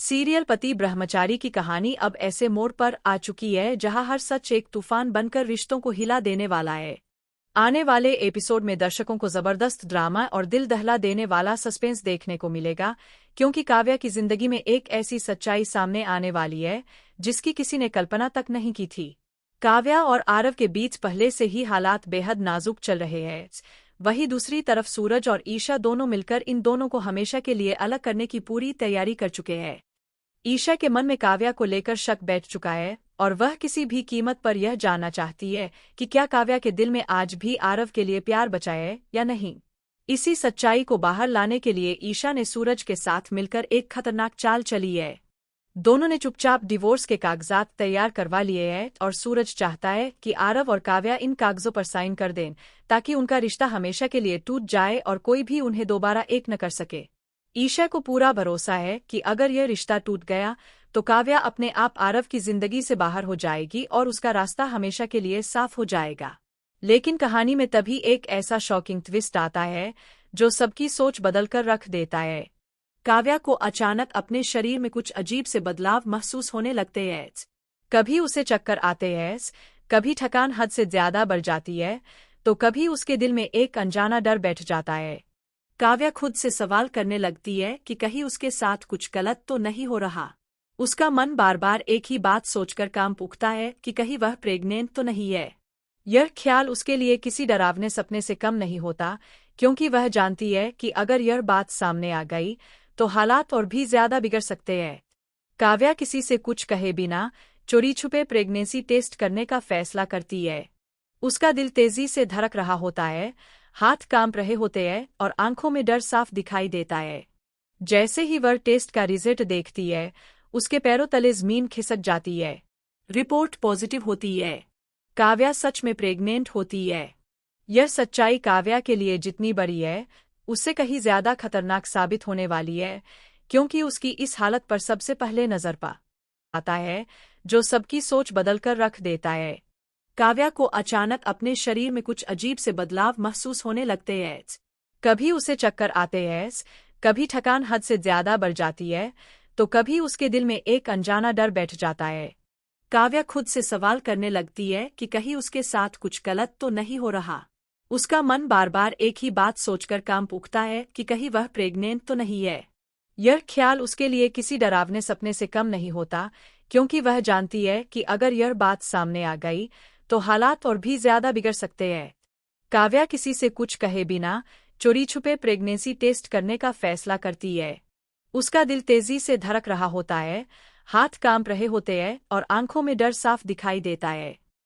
Serial पति ब्रह्मचारी की कहानी अब ऐसे मोड़ पर आ चुकी है जहां हर सच एक तूफान बनकर रिश्तों को हिला देने वाला है। आने वाले एपिसोड में दर्शकों को जबरदस्त ड्रामा और दिल दहला देने वाला सस्पेंस देखने को मिलेगा, क्योंकि काव्या की जिंदगी में एक ऐसी सच्चाई सामने आने वाली है जिसकी किसी ने कल्पना तक नहीं की थी। काव्या और आरव के बीच पहले से ही हालात बेहद नाजुक चल रहे हैं। वहीं दूसरी तरफ सूरज और ईशा दोनों मिलकर इन दोनों को हमेशा के लिए अलग करने की पूरी तैयारी कर चुके हैं। ईशा के मन में काव्या को लेकर शक बैठ चुका है और वह किसी भी कीमत पर यह जानना चाहती है कि क्या काव्या के दिल में आज भी आरव के लिए प्यार बचा है या नहीं। इसी सच्चाई को बाहर लाने के लिए ईशा ने सूरज के साथ मिलकर एक खतरनाक चाल चली है। दोनों ने चुपचाप डिवोर्स के कागजात तैयार करवा लिए हैं और सूरज चाहता है कि आरव और काव्या इन कागजों पर साइन कर दें ताकि उनका रिश्ता हमेशा के लिए टूट जाए और कोई भी उन्हें दोबारा एक न कर सके। ईशा को पूरा भरोसा है कि अगर यह रिश्ता टूट गया तो काव्या अपने आप आरव की जिंदगी से बाहर हो जाएगी और उसका रास्ता हमेशा के लिए साफ हो जाएगा। लेकिन कहानी में तभी एक ऐसा शॉकिंग ट्विस्ट आता है जो सबकी सोच बदलकर रख देता है। काव्या को अचानक अपने शरीर में कुछ अजीब से बदलाव महसूस होने लगते हैं। कभी उसे चक्कर आते हैं, कभी थकान हद से ज्यादा बढ़ जाती है, तो कभी उसके दिल में एक अनजाना डर बैठ जाता है। काव्या खुद से सवाल करने लगती है कि कहीं उसके साथ कुछ गलत तो नहीं हो रहा। उसका मन बार बार एक ही बात सोचकर कांप उठता है कि कहीं वह प्रेग्नेंट तो नहीं है। यह ख्याल उसके लिए किसी डरावने सपने से कम नहीं होता, क्योंकि वह जानती है कि अगर यह बात सामने आ गई तो हालात और भी ज्यादा बिगड़ सकते हैं। काव्या किसी से कुछ कहे बिना चोरी छुपे प्रेगनेंसी टेस्ट करने का फैसला करती है। उसका दिल तेजी से धड़क रहा होता है, हाथ कांप रहे होते हैं और आंखों में डर साफ दिखाई देता है। जैसे ही वह टेस्ट का रिजल्ट देखती है, उसके पैरों तले जमीन खिसक जाती है। रिपोर्ट पॉजिटिव होती है। काव्या सच में प्रेग्नेंट होती है। यह सच्चाई काव्या के लिए जितनी बड़ी है, उससे कहीं ज्यादा खतरनाक साबित होने वाली है, क्योंकि उसकी इस हालत पर सबसे पहले नजर आता है जो सबकी सोच बदलकर रख देता है। काव्या को अचानक अपने शरीर में कुछ अजीब से बदलाव महसूस होने लगते हैं। कभी उसे चक्कर आते हैं, कभी थकान हद से ज्यादा बढ़ जाती है, तो कभी उसके दिल में एक अनजाना डर बैठ जाता है। काव्या खुद से सवाल करने लगती है कि कहीं उसके साथ कुछ गलत तो नहीं हो रहा। उसका मन बार बार एक ही बात सोचकर कांप उठता है कि कहीं वह प्रेग्नेंट तो नहीं है। यह ख्याल उसके लिए किसी डरावने सपने से कम नहीं होता, क्योंकि वह जानती है कि अगर यह बात सामने आ गई तो हालात और भी ज्यादा बिगड़ सकते हैं। काव्या किसी से कुछ कहे बिना चोरी छुपे प्रेगनेंसी टेस्ट करने का फैसला करती है। उसका दिल तेजी से धड़क रहा होता है, हाथ कांप रहे होते हैं और आंखों में डर साफ दिखाई देता है।